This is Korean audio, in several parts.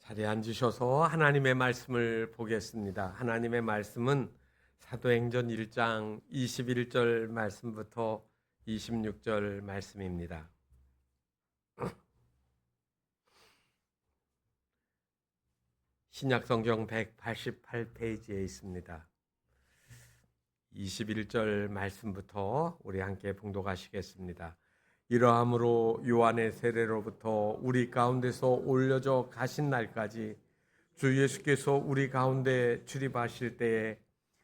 자리에 앉으셔서 하나님의 말씀을 보겠습니다. 하나님의 말씀은 사도행전 1장 21절 말씀부터 26절 말씀입니다. 신약성경 188페이지에 있습니다. 21절 말씀부터 우리 함께 봉독하시겠습니다. 이러함으로 요한의 세례로부터 우리 가운데서 올려져 가신 날까지 주 예수께서 우리 가운데 출입하실 때에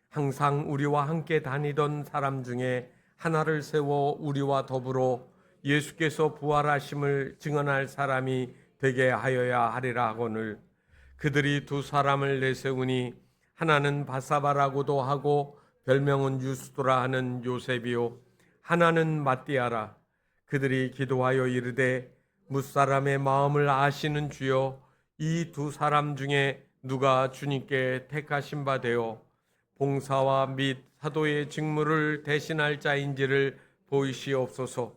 항상 우리와 함께 다니던 사람 중에 하나를 세워 우리와 더불어 예수께서 부활하심을 증언할 사람이 되게 하여야 하리라 하거늘 그들이 두 사람을 내세우니 하나는 바사바라고도 하고 별명은 유스도라 하는 요셉이요 하나는 matti아라. 그들이 기도하여 이르되 뭇사람의 마음을 아시는 주여 이 두 사람 중에 누가 주님께 택하신 바 되어 봉사와 및 사도의 직무를 대신할 자인지를 보이시옵소서.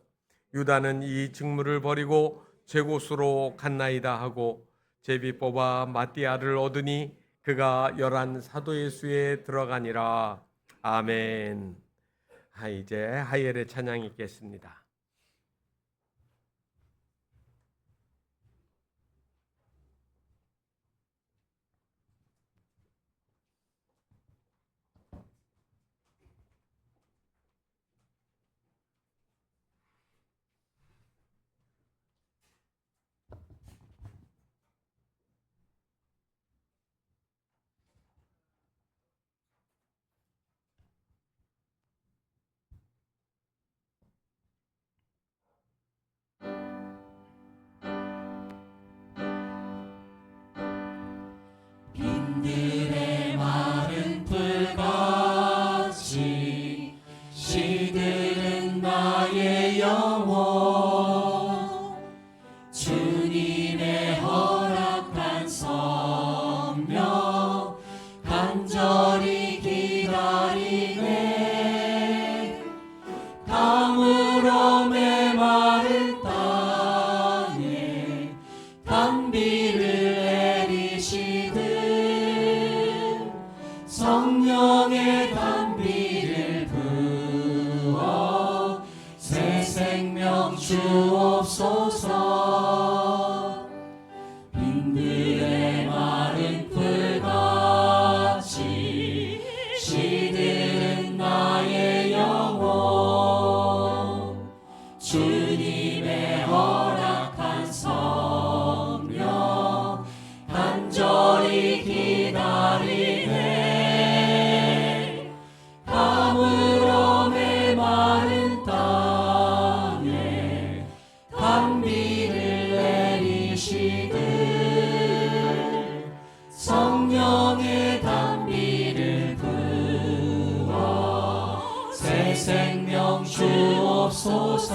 유다는 이 직무를 버리고 제 곳으로 갔나이다 하고 제비 뽑아 matti아를 얻으니 그가 11 사도의 수에 들어가니라. 아멘. 이제 하엘의 찬양이 있겠습니다. 빈들의 마른 풀같이 시들은 나의 영혼 주님의 허락한 성령 간절히 기다리네 가물어 메마른 땅에 단비를 성령의 단비를 부어 새 생명 주옵소서. 빈들의 마른 풀같이 시들은 나의 영혼 주님의 허락한 성령 간절히 기다리네 가물어 메마른 땅에 단비를 내리시듯 성령의 단비를 부어 새 생명 주옵소서.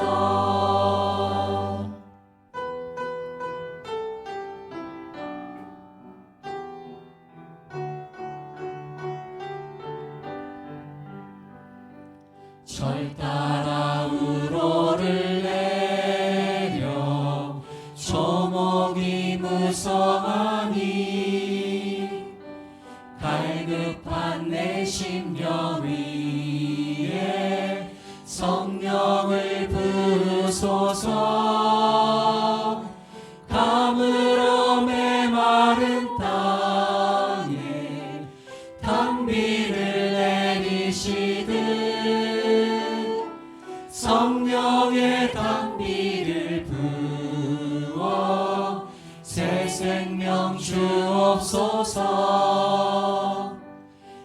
절 따라 우로를 내려 초목이 무성하니 갈급한 내 심령 위에 성령을 부으소서. 가물어 메마른 땅에 단비를 내리시듯 성령의 단비를 부어 새 생명 주옵소서.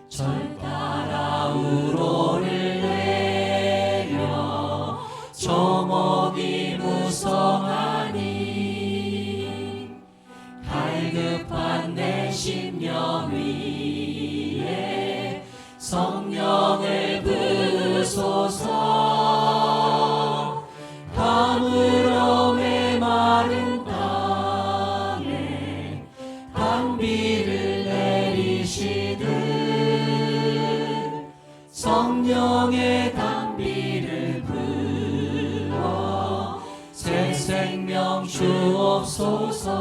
절 따라 우로를 내려 초목이 무성하니 갈급한 내 심령 위에 성령을 부으소서. 가물어 메마른 땅에 단비를 내리시듯 성령의 단비를 부어 새 생명 주옵소서.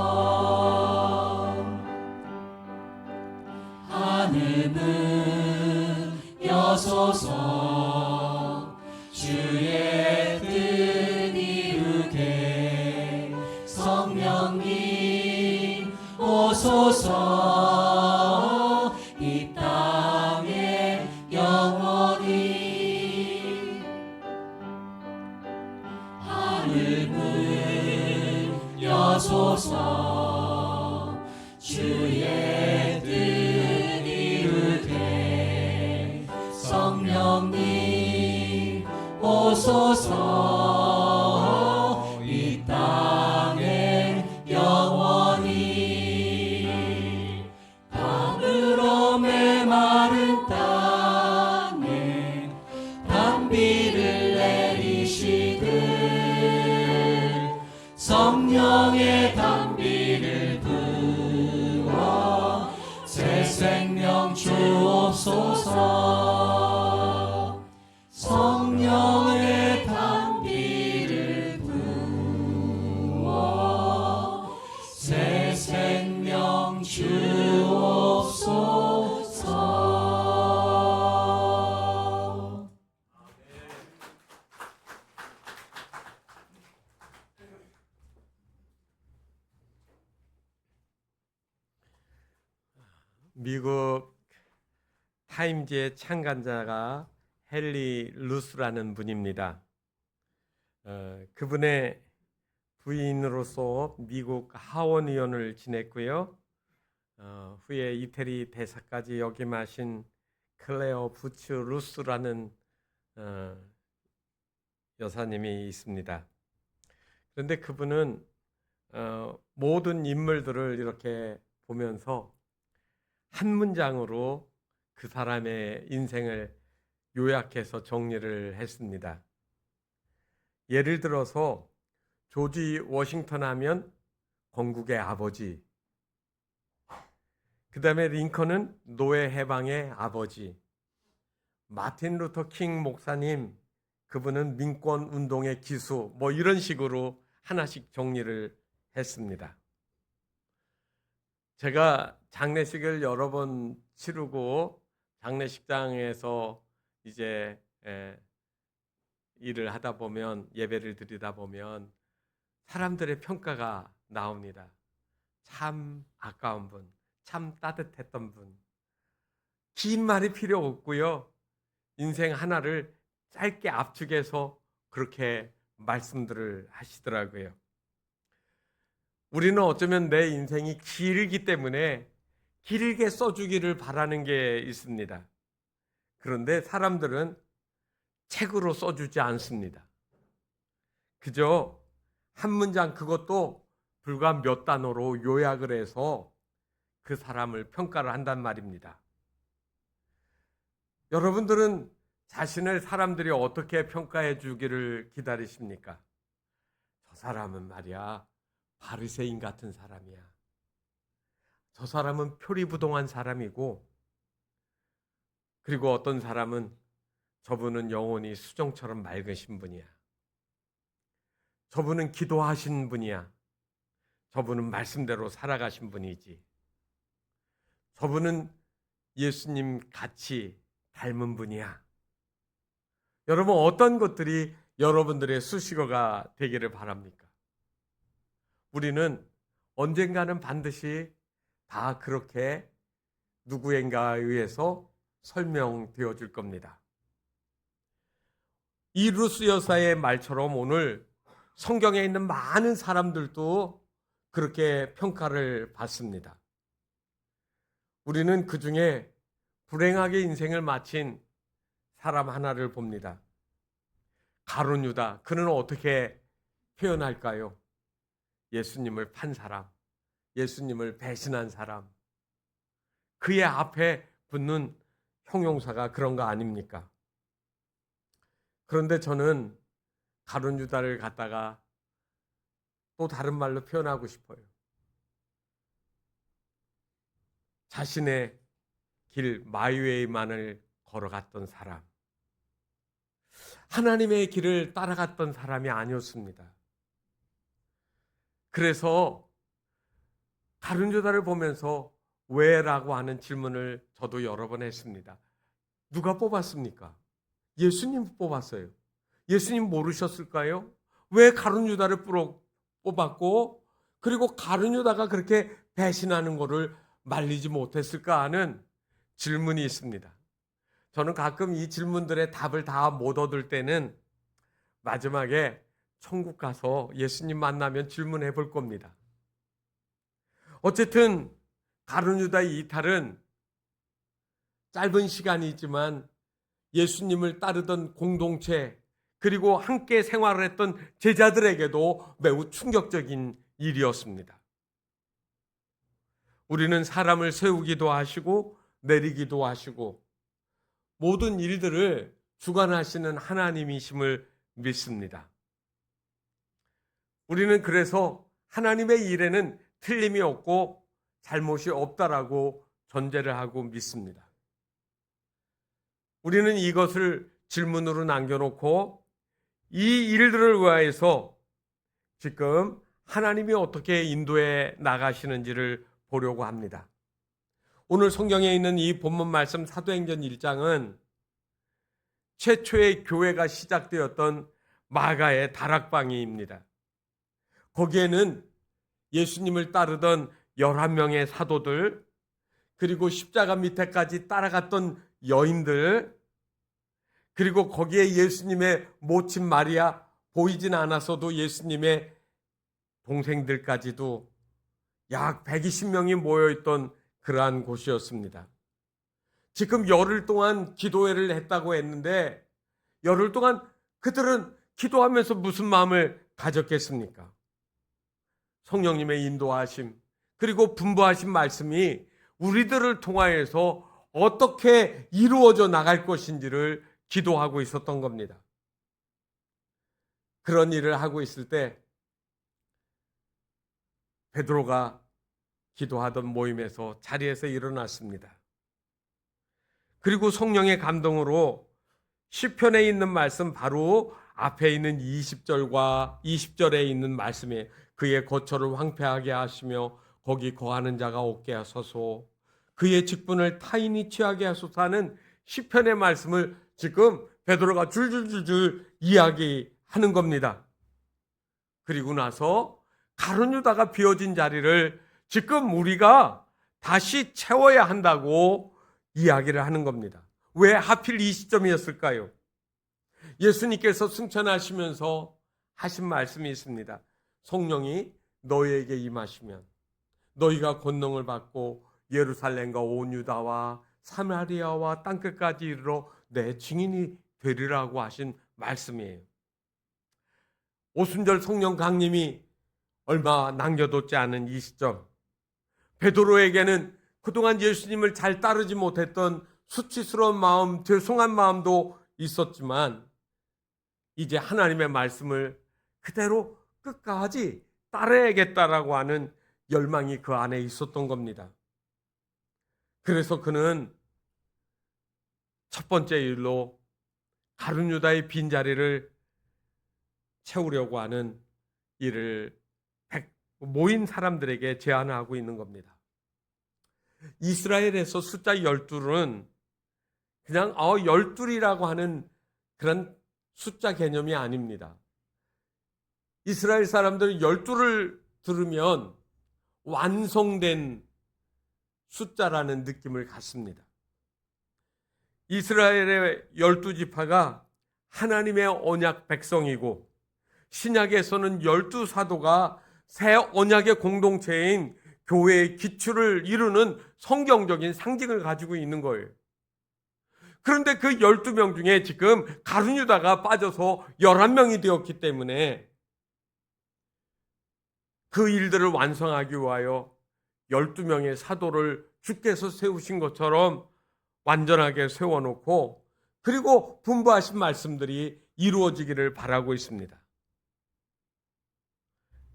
오소서 주의 뜻 이루게 성령님 오소서 이 땅에 영원히 하늘 문 여소서 주의 뜻 이루게 성령님 오소서 이 땅에 영원히 담으로 메마른 땅에 단비를 내리시듯 성령의 단비를 부어 새 생명 주옵소서 성령의 단비를 부어 새 생명 주옵소서. 미국 타임즈의 창간자가 헨리 루스라는 분입니다. 그분의 부인으로서 미국 하원 의원을 지냈고요. 후에 이태리 대사까지 역임하신 클레어 부츠 루스라는 여사님이 있습니다. 그런데 그분은 모든 인물들을 이렇게 보면서 한 문장으로 그 사람의 인생을 요약해서 정리를 했습니다. 예를 들어서 조지 워싱턴 하면 건국의 아버지, 그 다음에 링컨은 노예 해방의 아버지, 마틴 루터 킹 목사님, 그분은 민권 운동의 기수, 뭐 이런 식으로 하나씩 정리를 했습니다. 제가 장례식을 여러 번 치르고 장례식장에서 이제 일을 하다 보면, 예배를 드리다 보면 사람들의 평가가 나옵니다. 참 아까운 분, 참 따뜻했던 분, 긴 말이 필요 없고요. 인생 하나를 짧게 압축해서 그렇게 말씀들을 하시더라고요. 우리는 어쩌면 내 인생이 길기 때문에 길게 써주기를 바라는 게 있습니다. 그런데 사람들은 책으로 써주지 않습니다. 그저 한 문장, 그것도 불과 몇 단어로 요약을 해서 그 사람을 평가를 한단 말입니다. 여러분들은 자신을 사람들이 어떻게 평가해 주기를 기다리십니까? 저 사람은 말이야 바리새인 같은 사람이야. 저 사람은 표리부동한 사람이고, 그리고 어떤 사람은 저분은 영혼이 수정처럼 맑으신 분이야. 저분은 기도하신 분이야. 저분은 말씀대로 살아가신 분이지. 저분은 예수님 같이 닮은 분이야. 여러분, 어떤 것들이 여러분들의 수식어가 되기를 바랍니까? 우리는 언젠가는 반드시 다 그렇게 누구인가에 의해서 설명되어 줄 겁니다. 이 루스 여사의 말처럼 오늘 성경에 있는 많은 사람들도 그렇게 평가를 받습니다. 우리는 그 중에 불행하게 인생을 마친 사람 하나를 봅니다. 가룟 유다, 그는 어떻게 표현할까요? 예수님을 판 사람, 예수님을 배신한 사람, 그의 앞에 붙는 형용사가 그런 거 아닙니까? 그런데 저는 가룟 유다를 갖다가 또 다른 말로 표현하고 싶어요. 자신의 길 마이웨이만을 걸어갔던 사람, 하나님의 길을 따라갔던 사람이 아니었습니다. 그래서 가룟 유다를 보면서 왜? 라고 하는 질문을 저도 여러 번 했습니다. 누가 뽑았습니까? 예수님 뽑았어요. 예수님 모르셨을까요? 왜 가룟 유다를 뽑았고, 그리고 가룟 유다가 그렇게 배신하는 것을 말리지 못했을까 하는 질문이 있습니다. 저는 가끔 이 질문들의 답을 다 못 얻을 때는 마지막에 천국 가서 예수님 만나면 질문해 볼 겁니다. 어쨌든 가룟 유다의 이탈은 짧은 시간이지만 예수님을 따르던 공동체, 그리고 함께 생활을 했던 제자들에게도 매우 충격적인 일이었습니다. 우리는 사람을 세우기도 하시고 내리기도 하시고 모든 일들을 주관하시는 하나님이심을 믿습니다. 우리는 그래서 하나님의 일에는 틀림이 없고 잘못이 없다라고 전제를 하고 믿습니다. 우리는 이것을 질문으로 남겨놓고 이 일들을 위하여서 지금 하나님이 어떻게 인도해 나가시는지를 보려고 합니다. 오늘 성경에 있는 이 본문 말씀 사도행전 1장은 최초의 교회가 시작되었던 마가의 다락방입니다. 거기에는 예수님을 따르던 11명의 사도들, 그리고 십자가 밑에까지 따라갔던 여인들, 그리고 거기에 예수님의 모친 마리아, 보이진 않았어도 예수님의 동생들까지도 약 120명이 모여있던 그러한 곳이었습니다. 지금 열흘 동안 기도회를 했다고 했는데 열흘 동안 그들은 기도하면서 무슨 마음을 가졌겠습니까? 성령님의 인도하심, 그리고 분부하신 말씀이 우리들을 통하여서 어떻게 이루어져 나갈 것인지를 기도하고 있었던 겁니다. 그런 일을 하고 있을 때 베드로가 기도하던 모임에서 자리에서 일어났습니다. 그리고 성령의 감동으로 시편에 있는 말씀 바로 앞에 있는 20절과 20절에 있는 말씀에 그의 거처를 황폐하게 하시며 거기 거하는 자가 없게 하소서, 그의 직분을 타인이 취하게 하소서 하는 시편의 말씀을 지금 베드로가 줄줄줄줄 이야기하는 겁니다. 그리고 나서 가룟 유다가 비워진 자리를 지금 우리가 다시 채워야 한다고 이야기를 하는 겁니다. 왜 하필 이 시점이었을까요? 예수님께서 승천하시면서 하신 말씀이 있습니다. 성령이 너희에게 임하시면 너희가 권능을 받고 예루살렘과 온 유다와 사마리아와 땅끝까지 이르러 내 증인이 되리라고 하신 말씀이에요. 오순절 성령 강림이 얼마 남겨뒀지 않은 이 시점, 베드로에게는 그동안 예수님을 잘 따르지 못했던 수치스러운 마음, 죄송한 마음도 있었지만 이제 하나님의 말씀을 그대로 끝까지 따라야겠다라고 하는 열망이 그 안에 있었던 겁니다. 그래서 그는 첫 번째 일로 가룟 유다의 빈자리를 채우려고 하는 일을 모인 사람들에게 제안하고 있는 겁니다. 이스라엘에서 숫자 12은 그냥 12이라고 하는 그런 숫자 개념이 아닙니다. 이스라엘 사람들은 12를 들으면 완성된 숫자라는 느낌을 갖습니다. 이스라엘의 12지파가 하나님의 언약 백성이고 신약에서는 12사도가 새 언약의 공동체인 교회의 기초를 이루는 성경적인 상징을 가지고 있는 거예요. 그런데 그 12명 중에 지금 가룟 유다가 빠져서 11명이 되었기 때문에 그 일들을 완성하기 위하여 12명의 사도를 주께서 세우신 것처럼 완전하게 세워놓고 그리고 분부하신 말씀들이 이루어지기를 바라고 있습니다.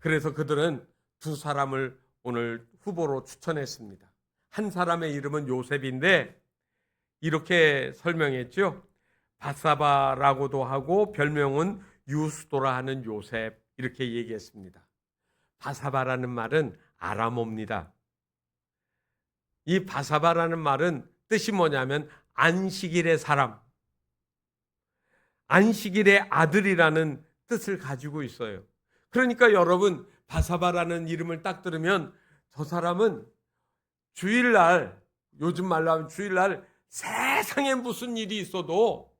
그래서 그들은 두 사람을 오늘 후보로 추천했습니다. 한 사람의 이름은 요셉인데 이렇게 설명했죠. 바사바라고도 하고 별명은 유스도라 하는 요셉, 이렇게 얘기했습니다. 바사바라는 말은 아람어입니다. 이 바사바라는 말은 뜻이 뭐냐면 안식일의 사람, 안식일의 아들이라는 뜻을 가지고 있어요. 그러니까 여러분, 바사바라는 이름을 딱 들으면 저 사람은 주일날, 요즘 말로 하면 주일날 세상에 무슨 일이 있어도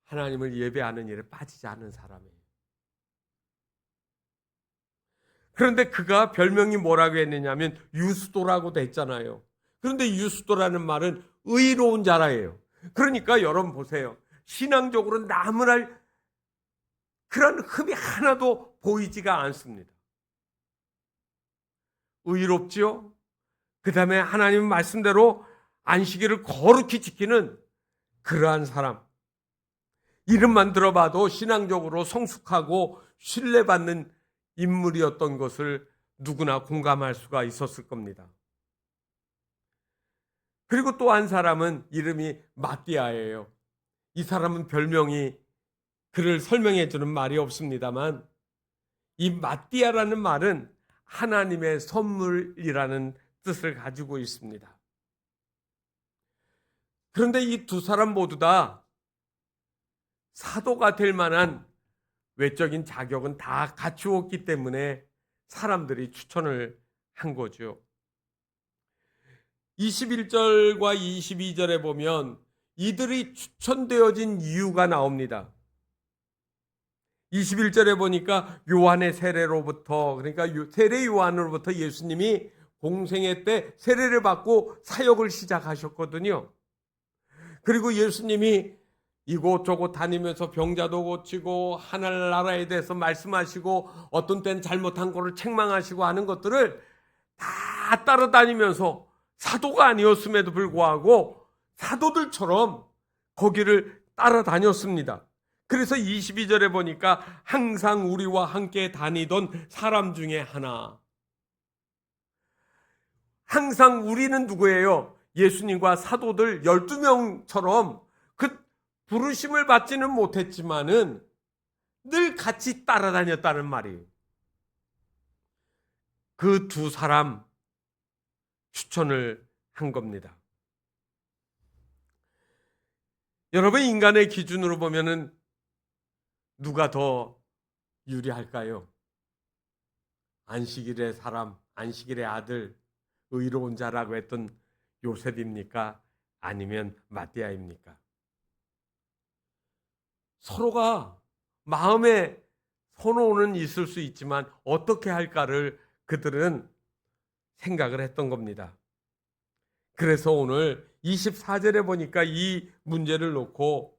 하나님을 예배하는 일에 빠지지 않는 사람이에요. 그런데 그가 별명이 뭐라고 했느냐면 유스도라고도 했잖아요. 그런데 유스도라는 말은 의로운 자라예요. 그러니까 여러분 보세요. 신앙적으로 나무랄 그런 흠이 하나도 보이지가 않습니다. 의롭지요? 그 다음에 하나님 말씀대로 안식일을 거룩히 지키는 그러한 사람. 이름만 들어봐도 신앙적으로 성숙하고 신뢰받는 인물이었던 것을 누구나 공감할 수가 있었을 겁니다. 그리고 또 한 사람은 이름이 마띠아예요. 이 사람은 별명이 그를 설명해 주는 말이 없습니다만 이 마띠아라는 말은 하나님의 선물이라는 뜻을 가지고 있습니다. 그런데 이 두 사람 모두 다 사도가 될 만한 외적인 자격은 다 갖추었기 때문에 사람들이 추천을 한 거죠. 21절과 22절에 보면 이들이 추천되어진 이유가 나옵니다. 21절에 보니까 요한의 세례로부터, 그러니까 세례 요한으로부터 예수님이 공생애 때 세례를 받고 사역을 시작하셨거든요. 그리고 예수님이 이곳저곳 다니면서 병자도 고치고 하늘나라에 대해서 말씀하시고 어떤 때는 잘못한 거를 책망하시고 하는 것들을 다 따라다니면서 사도가 아니었음에도 불구하고 사도들처럼 거기를 따라다녔습니다. 그래서 22절에 보니까 항상 우리와 함께 다니던 사람 중에 하나. 항상 우리는 누구예요? 예수님과 사도들 12명처럼 그 부르심을 받지는 못했지만은 늘 같이 따라다녔다는 말이에요. 그 두 사람 추천을 한 겁니다. 여러분, 인간의 기준으로 보면은 누가 더 유리할까요? 안식일의 사람, 안식일의 아들, 의로운 자라고 했던 요셉입니까? 아니면 마띠아입니까? 서로가 마음에 선호는 있을 수 있지만 어떻게 할까를 그들은 생각을 했던 겁니다. 그래서 오늘 24절에 보니까 이 문제를 놓고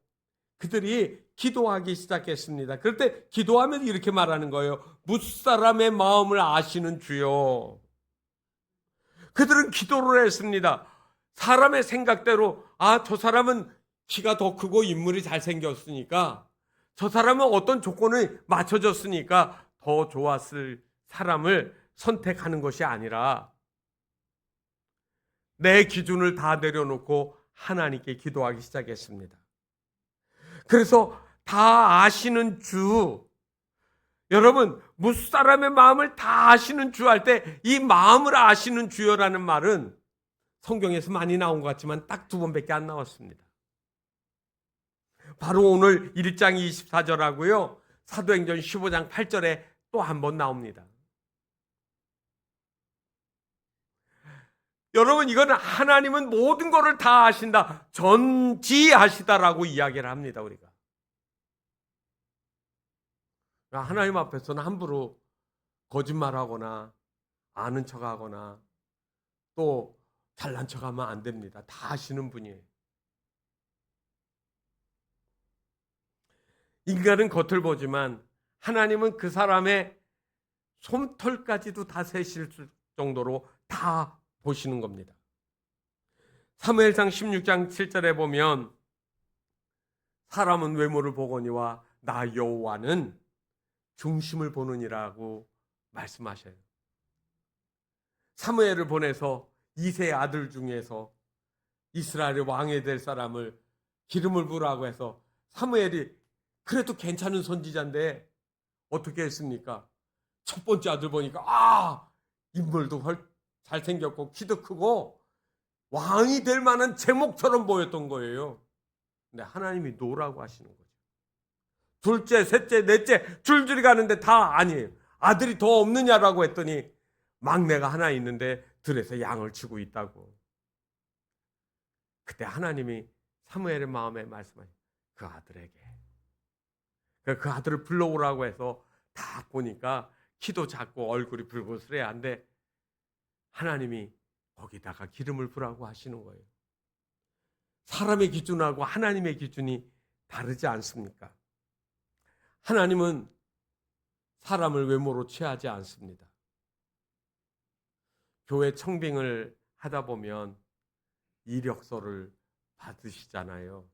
그들이 기도하기 시작했습니다. 그럴 때 기도하면 이렇게 말하는 거예요. 무사람의 마음을 아시는 주여. 그들은 기도를 했습니다. 사람의 생각대로 저 사람은 키가 더 크고 인물이 잘생겼으니까 저 사람은 어떤 조건을 맞춰줬으니까 더 좋았을 사람을 선택하는 것이 아니라 내 기준을 다 내려놓고 하나님께 기도하기 시작했습니다. 그래서 다 아시는 주, 여러분 무사람의 마음을 다 아시는 주 할 때 이 마음을 아시는 주여라는 말은 성경에서 많이 나온 것 같지만 딱 2번밖에 안 나왔습니다. 바로 오늘 1장 24절하고요 사도행전 15장 8절에 또 한 번 나옵니다. 여러분, 이건 하나님은 모든 것을 다 아신다, 전지하시다라고 이야기를 합니다. 우리가 하나님 앞에서는 함부로 거짓말하거나 아는 척하거나 또 잘난 척하면 안 됩니다. 다 아시는 분이에요. 인간은 겉을 보지만 하나님은 그 사람의 솜털까지도 다 세실 정도로 다 보시는 겁니다. 사무엘상 16장 7절에 보면 사람은 외모를 보거니와 나 여호와는 중심을 보느니라고 말씀하셔요. 사무엘을 보내서 이새의 아들 중에서 이스라엘의 왕이 될 사람을 기름을 부으라고 해서 사무엘이 그래도 괜찮은 선지자인데 어떻게 했습니까? 첫 번째 아들 보니까 인물도 잘생겼고 키도 크고 왕이 될 만한 제목처럼 보였던 거예요. 근데 하나님이 노라고 하시는 거죠. 둘째, 셋째, 넷째 줄줄이 가는데 다 아니에요. 아들이 더 없느냐라고 했더니 막내가 하나 있는데 들에서 양을 치고 있다고. 그때 하나님이 사무엘의 마음에 말씀하신 그 아들에게 그 아들을 불러오라고 해서 딱 보니까 키도 작고 얼굴이 불그스레야 한데 하나님이 거기다가 기름을 부라고 하시는 거예요. 사람의 기준하고 하나님의 기준이 다르지 않습니까? 하나님은 사람을 외모로 취하지 않습니다. 교회 청빙을 하다 보면 이력서를 받으시잖아요.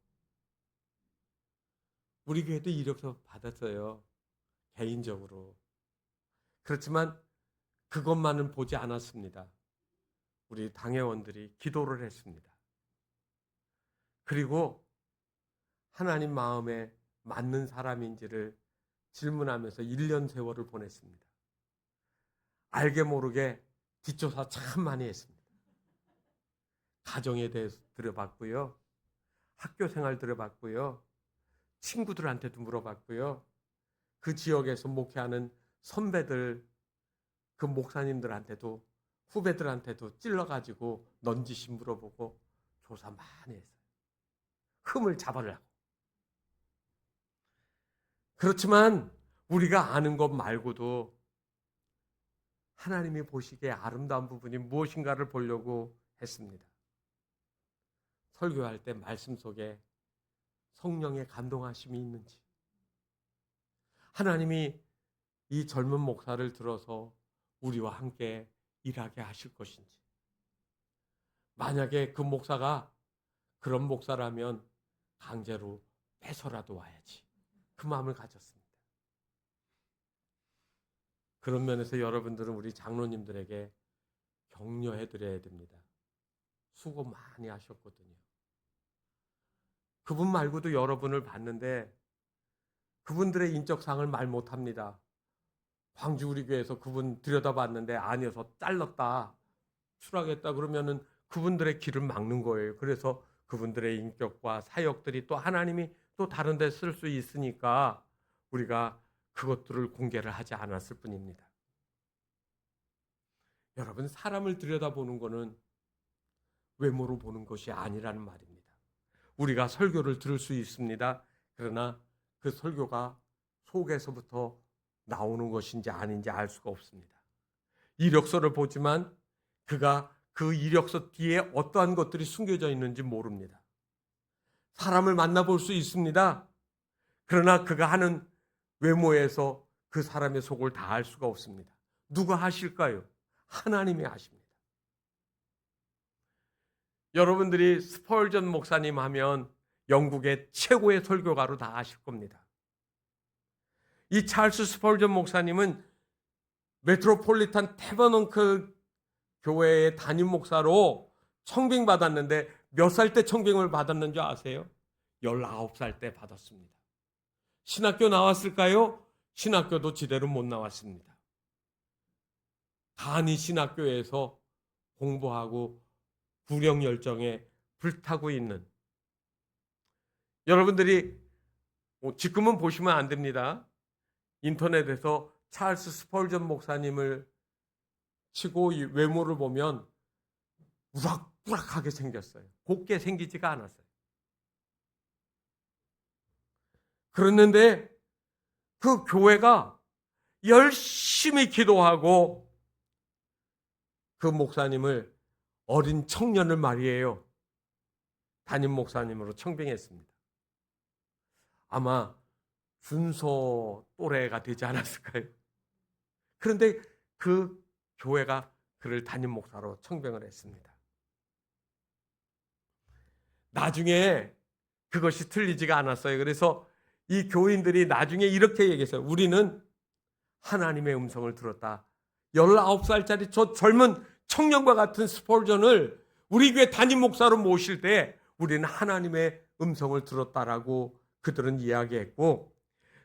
우리 교회도 이력서 받았어요. 개인적으로. 그렇지만 그것만은 보지 않았습니다. 우리 당회원들이 기도를 했습니다. 그리고 하나님 마음에 맞는 사람인지를 질문하면서 1년 세월을 보냈습니다. 알게 모르게 뒷조사 참 많이 했습니다. 가정에 대해서 들어봤고요. 학교 생활 들어봤고요. 친구들한테도 물어봤고요. 그 지역에서 목회하는 선배들, 그 목사님들한테도 후배들한테도 찔러가지고 넌지시 물어보고 조사 많이 했어요. 흠을 잡으려고. 그렇지만 우리가 아는 것 말고도 하나님이 보시기에 아름다운 부분이 무엇인가를 보려고 했습니다. 설교할 때 말씀 속에 성령의 감동하심이 있는지, 하나님이 이 젊은 목사를 들어서 우리와 함께 일하게 하실 것인지, 만약에 그 목사가 그런 목사라면 강제로 뺏어라도 와야지, 그 마음을 가졌습니다. 그런 면에서 여러분들은 우리 장로님들에게 격려해드려야 됩니다. 수고 많이 하셨거든요. 그분 말고도 여러분을 봤는데 그분들의 인적상을 말 못합니다. 광주 우리 교회에서 그분 들여다봤는데 아니어서 잘랐다, 추락했다 그러면은 그분들의 길을 막는 거예요. 그래서 그분들의 인격과 사역들이 또 하나님이 또 다른 데 쓸 수 있으니까 우리가 그것들을 공개를 하지 않았을 뿐입니다. 여러분, 사람을 들여다보는 것은 외모로 보는 것이 아니라는 말입니다. 우리가 설교를 들을 수 있습니다. 그러나 그 설교가 속에서부터 나오는 것인지 아닌지 알 수가 없습니다. 이력서를 보지만 그가 그 이력서 뒤에 어떠한 것들이 숨겨져 있는지 모릅니다. 사람을 만나볼 수 있습니다. 그러나 그가 하는 외모에서 그 사람의 속을 다 알 수가 없습니다. 누가 하실까요? 하나님이 하십니다. 여러분들이 스펄전 목사님 하면 영국의 최고의 설교가로 다 아실 겁니다. 이 찰스 스펄전 목사님은 메트로폴리탄 태버넌클 교회의 담임 목사로 청빙 받았는데 몇 살 때 청빙을 받았는지 아세요? 19살 때 받았습니다. 신학교 나왔을까요? 신학교도 제대로 못 나왔습니다. 간이 신학교에서 공부하고 구령 열정에 불타고 있는, 여러분들이 지금은 보시면 안 됩니다. 인터넷에서 찰스 스펄전 목사님을 치고 이 외모를 보면 우락부락하게 생겼어요. 곱게 생기지가 않았어요. 그랬는데 그 교회가 열심히 기도하고 그 목사님을, 어린 청년을 말이에요, 담임 목사님으로 청빙했습니다. 아마 준서 또래가 되지 않았을까요? 그런데 그 교회가 그를 담임 목사로 청빙을 했습니다. 나중에 그것이 틀리지가 않았어요. 그래서 이 교인들이 나중에 이렇게 얘기했어요. 우리는 하나님의 음성을 들었다. 19살짜리 저 젊은 청년과 같은 스펄전을 우리 교회 담임 목사로 모실 때 우리는 하나님의 음성을 들었다라고 그들은 이야기했고,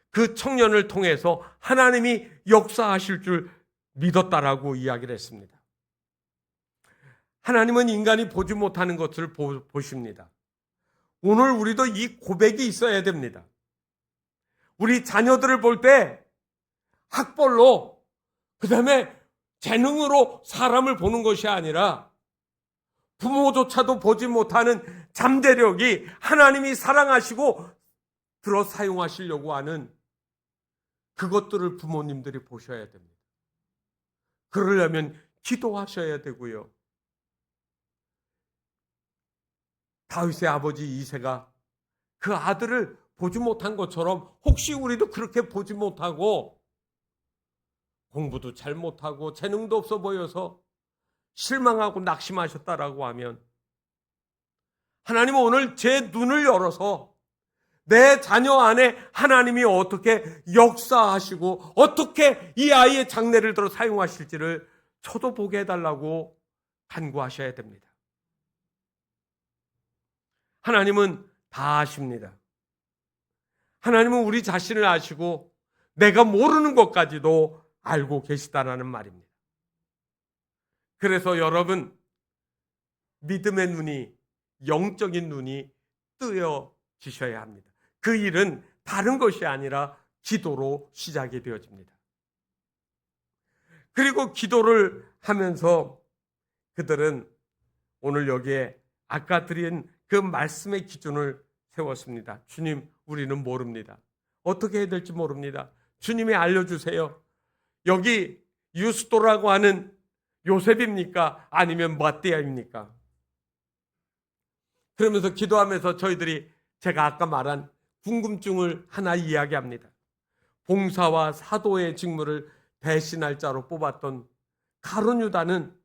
그 청년을 통해서 하나님이 역사하실 줄 믿었다라고 이야기를 했습니다. 하나님은 인간이 보지 못하는 것을 보십니다. 오늘 우리도 이 고백이 있어야 됩니다. 우리 자녀들을 볼 때 학벌로, 그 다음에 재능으로 사람을 보는 것이 아니라 부모조차도 보지 못하는 잠재력이 하나님이 사랑하시고 들어 사용하시려고 하는 그것들을 부모님들이 보셔야 됩니다. 그러려면 기도하셔야 되고요. 다윗의 아버지 이새가 그 아들을 보지 못한 것처럼 혹시 우리도 그렇게 보지 못하고 공부도 잘 못하고 재능도 없어 보여서 실망하고 낙심하셨다라고 하면 하나님은 오늘 제 눈을 열어서 내 자녀 안에 하나님이 어떻게 역사하시고 어떻게 이 아이의 장래를 들어 사용하실지를 저도 보게 해달라고 간구하셔야 됩니다. 하나님은 다 아십니다. 하나님은 우리 자신을 아시고 내가 모르는 것까지도 알고 계시다라는 말입니다. 그래서 여러분, 믿음의 눈이, 영적인 눈이 뜨여지셔야 합니다. 그 일은 다른 것이 아니라 기도로 시작이 되어집니다. 그리고 기도를 하면서 그들은 오늘 여기에 아까 드린 그 말씀의 기준을 세웠습니다. 주님, 우리는 모릅니다. 어떻게 해야 될지 모릅니다. 주님이 알려주세요. 여기 유스도라고 하는 요셉입니까? 아니면 마띠아입니까? 그러면서 기도하면서 저희들이 제가 아까 말한 궁금증을 하나 이야기합니다. 봉사와 사도의 직무를 대신할 자로 뽑았던 가룟 유다는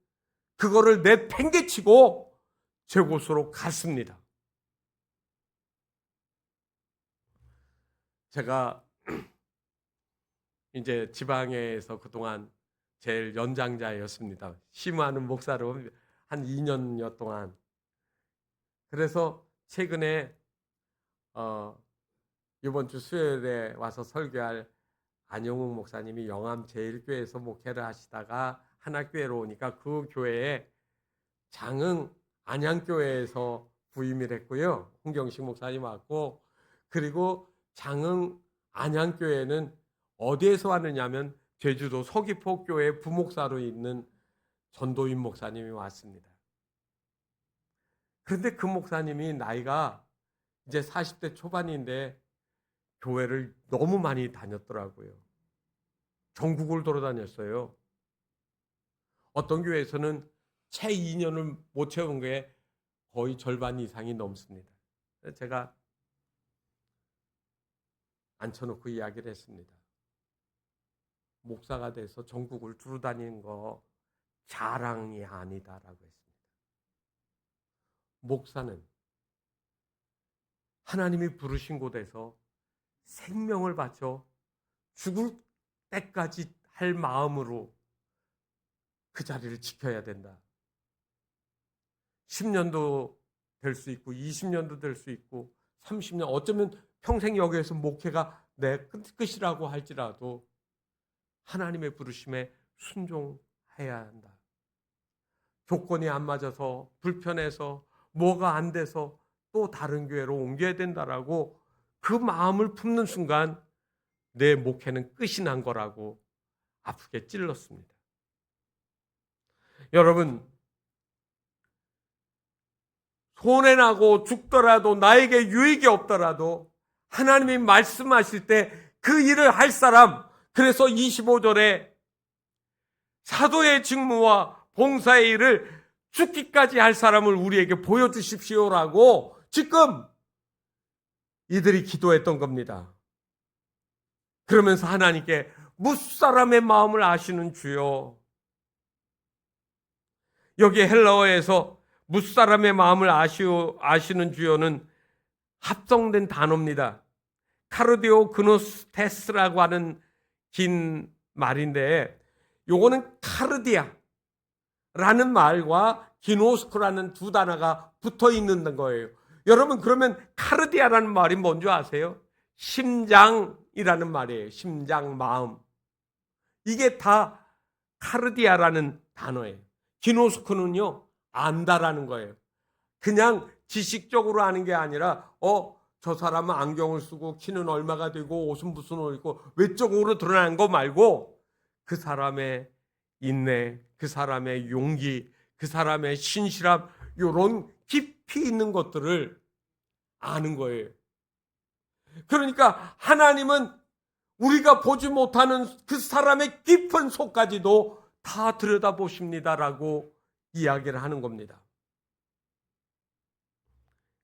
그거를 내팽개치고 제 곳으로 갔습니다. 제가 이제 지방에서 그동안 제일 연장자였습니다. 심화하는 목사로 한 2년여 동안. 그래서 최근에 이번 주 수요일에 와서 설교할 안영욱 목사님이 영암 제1교회에서 목회를 하시다가 하나교회로 오니까 그 교회에 장흥 안양교회에서 부임을 했고요. 홍경식 목사님 왔고, 그리고 장흥 안양교회는 어디에서 왔느냐면 제주도 서귀포교회 부목사로 있는 전도인 목사님이 왔습니다. 그런데 그 목사님이 나이가 이제 40대 초반인데 교회를 너무 많이 다녔더라고요. 전국을 돌아다녔어요. 어떤 교회에서는 채 2년을 못 채운 게 거의 절반 이상이 넘습니다. 제가 앉혀놓고 이야기를 했습니다. 목사가 돼서 전국을 두루 다니는 거 자랑이 아니다라고 했습니다. 목사는 하나님이 부르신 곳에서 생명을 바쳐 죽을 때까지 할 마음으로 그 자리를 지켜야 된다. 10년도 될 수 있고 20년도 될 수 있고 30년, 어쩌면 평생 여기에서 목회가 내 끝이라고 할지라도 하나님의 부르심에 순종해야 한다. 조건이 안 맞아서 불편해서 뭐가 안 돼서 또 다른 교회로 옮겨야 된다라고 그 마음을 품는 순간 내 목회는 끝이 난 거라고 아프게 찔렀습니다. 여러분, 손해나고 죽더라도 나에게 유익이 없더라도 하나님이 말씀하실 때 그 일을 할 사람, 그래서 25절에 사도의 직무와 봉사의 일을 죽기까지 할 사람을 우리에게 보여주십시오라고 지금 이들이 기도했던 겁니다. 그러면서 하나님께 무사람의 마음을 아시는 주여, 여기 헬라어에서 무사람의 마음을 아시는 주여는 합성된 단어입니다. 카르디오 그노스테스라고 하는 긴 말인데, 요거는 카르디아라는 말과 기노스코라는 두 단어가 붙어 있는 거예요. 여러분, 그러면 카르디아라는 말이 뭔지 아세요? 심장이라는 말이에요. 심장, 마음. 이게 다 카르디아라는 단어예요. 기노스코는요, 안다라는 거예요. 그냥 지식적으로 아는 게 아니라 저 사람은 안경을 쓰고 키는 얼마가 되고 옷은 무슨 옷을 입고 외적으로 드러난 거 말고 그 사람의 인내, 그 사람의 용기, 그 사람의 신실함, 이런 깊이 있는 것들을 아는 거예요. 그러니까 하나님은 우리가 보지 못하는 그 사람의 깊은 속까지도 다 들여다보십니다라고 이야기를 하는 겁니다.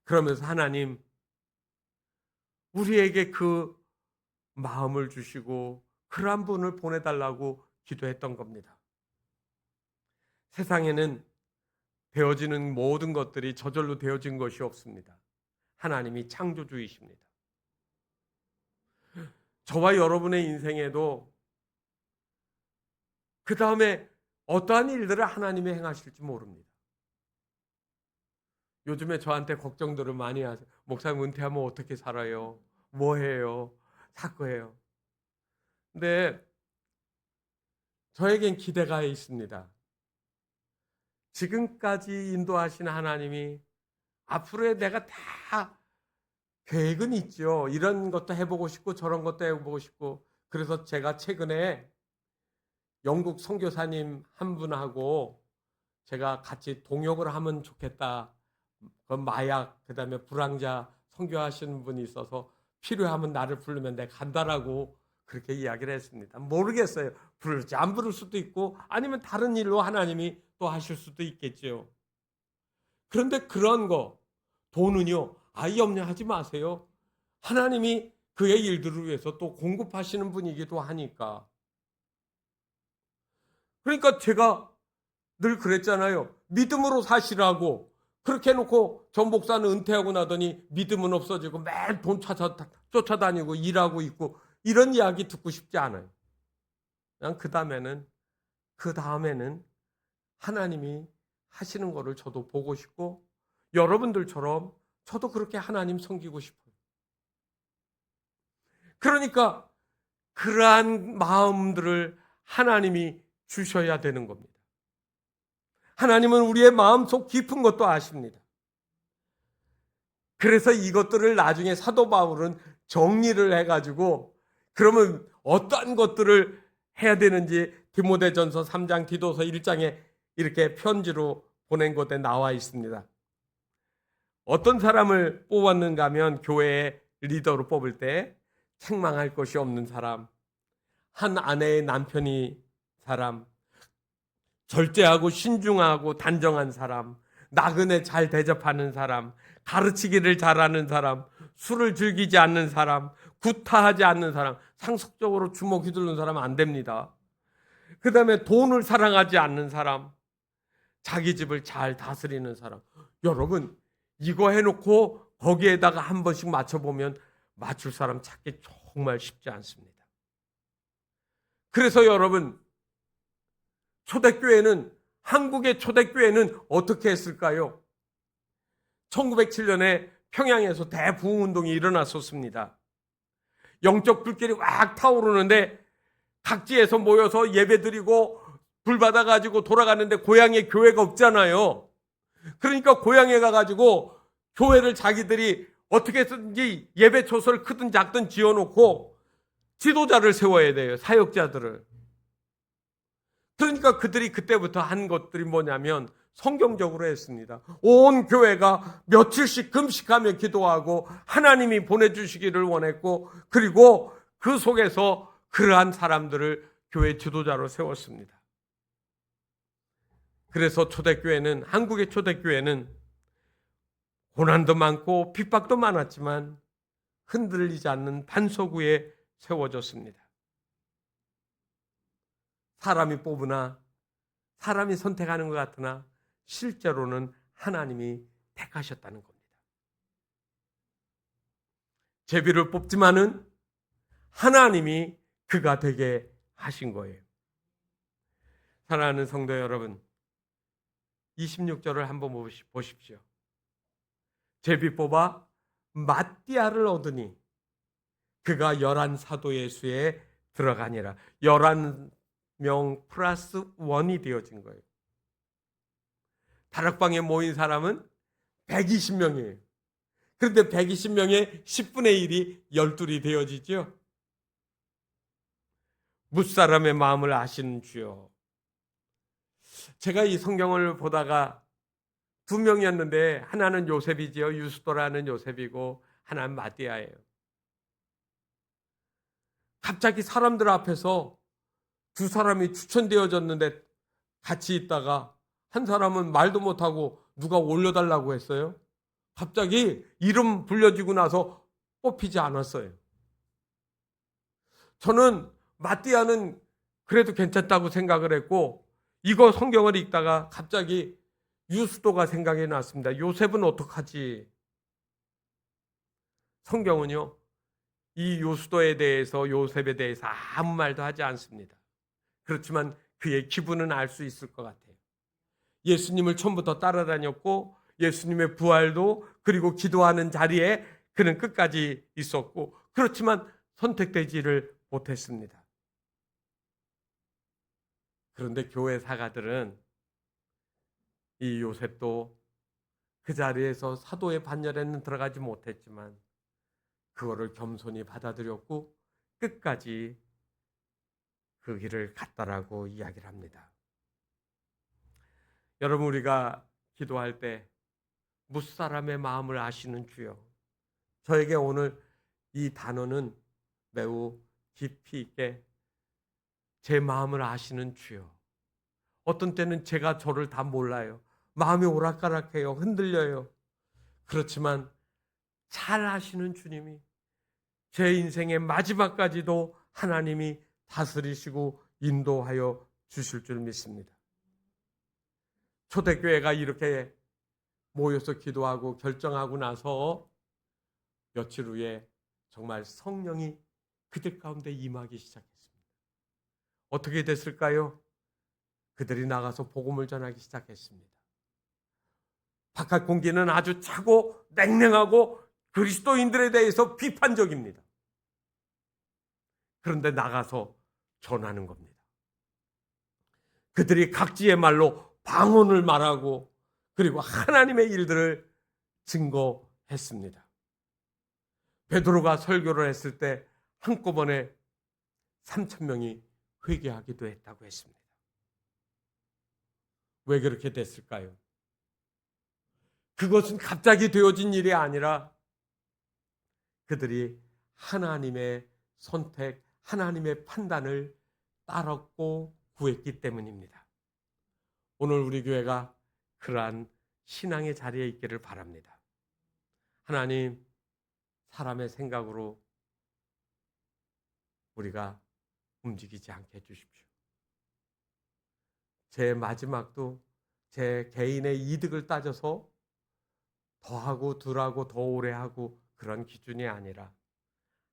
그러면서 하나님, 우리에게 그 마음을 주시고 그러한 분을 보내달라고 기도했던 겁니다. 세상에는 되어지는 모든 것들이 저절로 되어진 것이 없습니다. 하나님이 창조주이십니다. 저와 여러분의 인생에도 그 다음에 어떠한 일들을 하나님이 행하실지 모릅니다. 요즘에 저한테 걱정들을 많이 하세요. 목사님 은퇴하면 어떻게 살아요? 뭐 해요? 자꾸 해요. 근데 저에겐 기대가 있습니다. 지금까지 인도하신 하나님이 앞으로의 내가 다 계획은 있죠. 이런 것도 해보고 싶고 저런 것도 해보고 싶고. 그래서 제가 최근에 영국 선교사님 한 분하고 제가 같이 동역을 하면 좋겠다. 그 마약, 그 다음에 불황자 선교하시는 분이 있어서 필요하면 나를 부르면 내가 간다라고 그렇게 이야기를 했습니다. 모르겠어요. 부를지 안 부를 수도 있고 아니면 다른 일로 하나님이 또 하실 수도 있겠죠. 그런데 그런 거, 돈은요, 염려하지 마세요. 하나님이 그의 일들을 위해서 또 공급하시는 분이기도 하니까. 그러니까 제가 늘 그랬잖아요. 믿음으로 사시라고. 그렇게 해놓고 전 목사는 은퇴하고 나더니 믿음은 없어지고 매일 돈 쫓아다니고 일하고 있고 이런 이야기 듣고 싶지 않아요. 그냥 그 다음에는 하나님이 하시는 거를 저도 보고 싶고 여러분들처럼 저도 그렇게 하나님 섬기고 싶어요. 그러니까 그러한 마음들을 하나님이 주셔야 되는 겁니다. 하나님은 우리의 마음속 깊은 것도 아십니다. 그래서 이것들을 나중에 사도 바울은 정리를 해가지고 그러면 어떤 것들을 해야 되는지 디모데전서 3장, 디도서 1장에 이렇게 편지로 보낸 곳에 나와 있습니다. 어떤 사람을 뽑았는가 하면 교회의 리더로 뽑을 때 책망할 것이 없는 사람, 한 아내의 남편이 사람, 절제하고 신중하고 단정한 사람, 나그네 잘 대접하는 사람, 가르치기를 잘하는 사람, 술을 즐기지 않는 사람, 구타하지 않는 사람, 상습적으로 주먹 휘두르는 사람은 안 됩니다. 그 다음에 돈을 사랑하지 않는 사람, 자기 집을 잘 다스리는 사람. 여러분, 이거 해놓고 거기에다가 한 번씩 맞춰보면 맞출 사람 찾기 정말 쉽지 않습니다. 그래서 여러분, 한국의 초대교회는 어떻게 했을까요? 1907년에 평양에서 대부흥운동이 일어났었습니다. 영적 불길이 확 타오르는데 각지에서 모여서 예배드리고 불 받아가지고 돌아가는데 고향에 교회가 없잖아요. 그러니까 고향에 가가지고 교회를 자기들이 어떻게 해서든지 예배초소를 크든 작든 지어놓고 지도자를 세워야 돼요. 사역자들을. 그러니까 그들이 그때부터 한 것들이 뭐냐면 성경적으로 했습니다. 온 교회가 며칠씩 금식하며 기도하고 하나님이 보내주시기를 원했고 그리고 그 속에서 그러한 사람들을 교회 지도자로 세웠습니다. 그래서 한국의 초대교회는 고난도 많고 핍박도 많았지만 흔들리지 않는 반석 위에 세워졌습니다. 사람이 뽑으나 사람이 선택하는 것 같으나 실제로는 하나님이 택하셨다는 겁니다. 제비를 뽑지만은 하나님이 그가 되게 하신 거예요. 사랑하는 성도 여러분, 26절을 한번 보십시오. 제비 뽑아 마띠아를 얻으니 그가 11 사도의 수에 들어가니라. 11명 플러스 1이 되어진 거예요. 다락방에 모인 사람은 120명이에요. 그런데 120명의 10분의 1이 열둘이 되어지죠. 무사람의 마음을 아시는 주여. 제가 이 성경을 보다가 두 명이었는데 하나는 요셉이지요. 유스도라는 요셉이고 하나는 마디아예요. 갑자기 사람들 앞에서 두 사람이 추천되어졌는데 같이 있다가 한 사람은 말도 못하고 누가 올려달라고 했어요. 갑자기 이름 불려지고 나서 뽑히지 않았어요. 저는 마띠아는 그래도 괜찮다고 생각을 했고, 이거 성경을 읽다가 갑자기 유스도가 생각이 났습니다. 요셉은 어떡하지? 성경은요, 이 요스도에 대해서, 요셉에 대해서 아무 말도 하지 않습니다. 그렇지만 그의 기분은 알 수 있을 것 같아요. 예수님을 처음부터 따라다녔고, 예수님의 부활도, 그리고 기도하는 자리에 그는 끝까지 있었고, 그렇지만 선택되지를 못했습니다. 그런데 교회 사가들은 이 요셉도 그 자리에서 사도의 반열에는 들어가지 못했지만 그거를 겸손히 받아들였고 끝까지 그 길을 갔다라고 이야기를 합니다. 여러분, 우리가 기도할 때 무사람의 마음을 아시는 주여, 저에게 오늘 이 단어는 매우 깊이 있게 제 마음을 아시는 주여. 어떤 때는 제가 저를 다 몰라요. 마음이 오락가락해요. 흔들려요. 그렇지만 잘 아시는 주님이 제 인생의 마지막까지도 하나님이 다스리시고 인도하여 주실 줄 믿습니다. 초대교회가 이렇게 모여서 기도하고 결정하고 나서 며칠 후에 정말 성령이 그들 가운데 임하기 시작했습니다. 어떻게 됐을까요? 그들이 나가서 복음을 전하기 시작했습니다. 바깥 공기는 아주 차고 냉랭하고 그리스도인들에 대해서 비판적입니다. 그런데 나가서 전하는 겁니다. 그들이 각지의 말로 방언을 말하고 그리고 하나님의 일들을 증거했습니다. 베드로가 설교를 했을 때 한꺼번에 3,000명이 회개하기도 했다고 했습니다. 왜 그렇게 됐을까요? 그것은 갑자기 되어진 일이 아니라 그들이 하나님의 선택, 하나님의 판단을 따랐고 구했기 때문입니다. 오늘 우리 교회가 그러한 신앙의 자리에 있기를 바랍니다. 하나님, 사람의 생각으로 우리가 움직이지 않게 해주십시오. 제 마지막도 제 개인의 이득을 따져서 더하고 덜하고 더 오래 하고 그런 기준이 아니라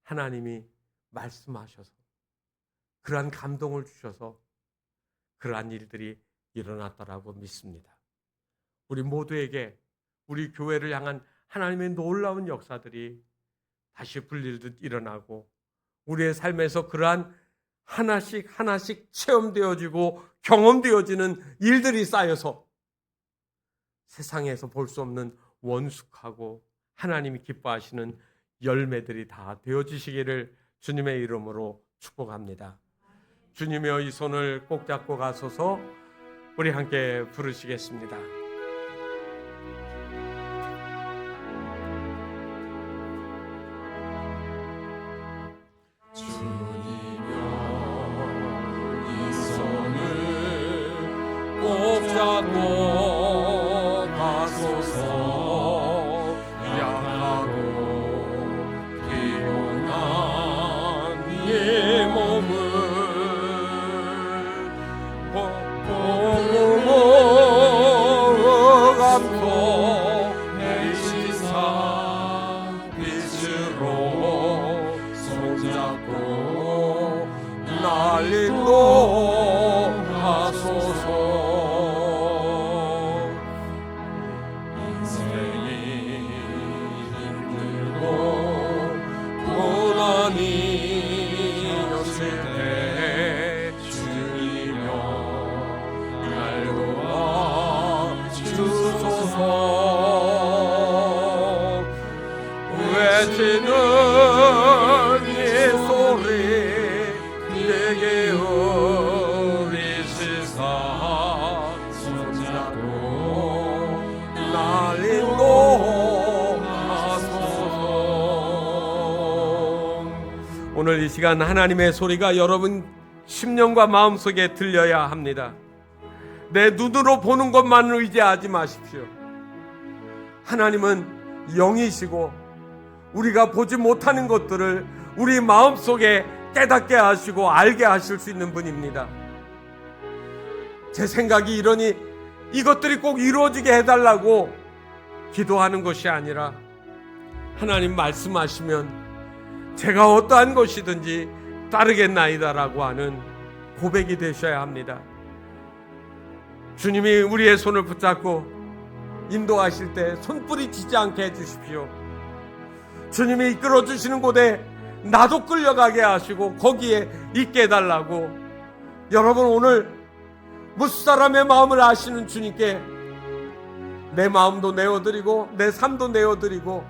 하나님이 말씀하셔서 그러한 감동을 주셔서 그러한 일들이 일어났다라고 믿습니다. 우리 모두에게 우리 교회를 향한 하나님의 놀라운 역사들이 다시 불릴듯 일어나고 우리의 삶에서 그러한 하나씩 하나씩 체험되어지고 경험되어지는 일들이 쌓여서 세상에서 볼 수 없는 원숙하고 하나님이 기뻐하시는 열매들이 다 되어지시기를 주님의 이름으로 축복합니다. 주님의 이 손을 꼭 잡고 가소서. 우리 함께 부르시겠습니다. 꼭 잡고 가소서. 약하고 피곤한 이 몸을 복음으로 이제는 이 소리 내게 어리시사 손잡고 날 인도하소서. 오늘 이 시간 하나님의 소리가 여러분 심령과 마음속에 들려야 합니다. 내 눈으로 보는 것만 의지하지 마십시오. 하나님은 영이시고 우리가 보지 못하는 것들을 우리 마음속에 깨닫게 하시고 알게 하실 수 있는 분입니다. 제 생각이 이러니 이것들이 꼭 이루어지게 해달라고 기도하는 것이 아니라 하나님 말씀하시면 제가 어떠한 것이든지 따르겠나이다라고 하는 고백이 되셔야 합니다. 주님이 우리의 손을 붙잡고 인도하실 때 손불이 지지 않게 해주십시오. 주님이 이끌어 주시는 곳에 나도 끌려가게 하시고 거기에 있게 해달라고. 여러분, 오늘 무사람의 마음을 아시는 주님께 내 마음도 내어드리고 내 삶도 내어드리고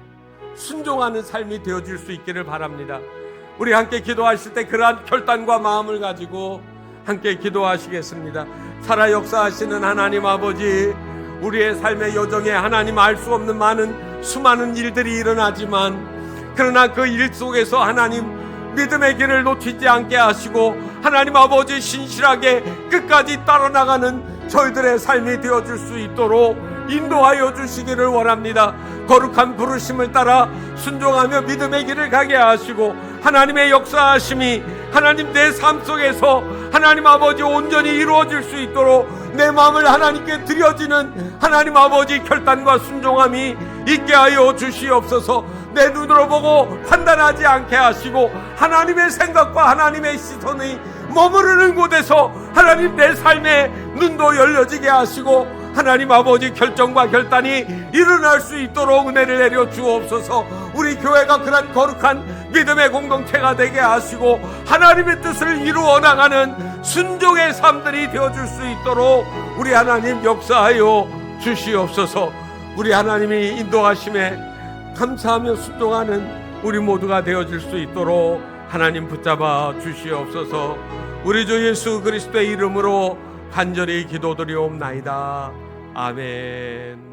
순종하는 삶이 되어질 수 있기를 바랍니다. 우리 함께 기도하실 때 그러한 결단과 마음을 가지고 함께 기도하시겠습니다. 살아 역사하시는 하나님 아버지, 우리의 삶의 여정에 하나님 알 수 없는 수많은 일들이 일어나지만 그러나 그 일 속에서 하나님 믿음의 길을 놓치지 않게 하시고 하나님 아버지 신실하게 끝까지 따라나가는 저희들의 삶이 되어줄 수 있도록 인도하여 주시기를 원합니다. 거룩한 부르심을 따라 순종하며 믿음의 길을 가게 하시고 하나님의 역사하심이 하나님 내 삶 속에서 하나님 아버지 온전히 이루어질 수 있도록 내 마음을 하나님께 드려지는 하나님 아버지 결단과 순종함이 있게 하여 주시옵소서. 내 눈으로 보고 판단하지 않게 하시고 하나님의 생각과 하나님의 시선이 머무르는 곳에서 하나님 내 삶의 눈도 열려지게 하시고 하나님 아버지 결정과 결단이 일어날 수 있도록 은혜를 내려 주옵소서. 우리 교회가 그런 거룩한 믿음의 공동체가 되게 하시고 하나님의 뜻을 이루어 나가는 순종의 삶들이 되어줄 수 있도록 우리 하나님 역사하여 주시옵소서. 우리 하나님이 인도하심에 감사하며 순종하는 우리 모두가 되어질 수 있도록 하나님 붙잡아 주시옵소서. 우리 주 예수 그리스도의 이름으로 간절히 기도드리옵나이다. 아멘.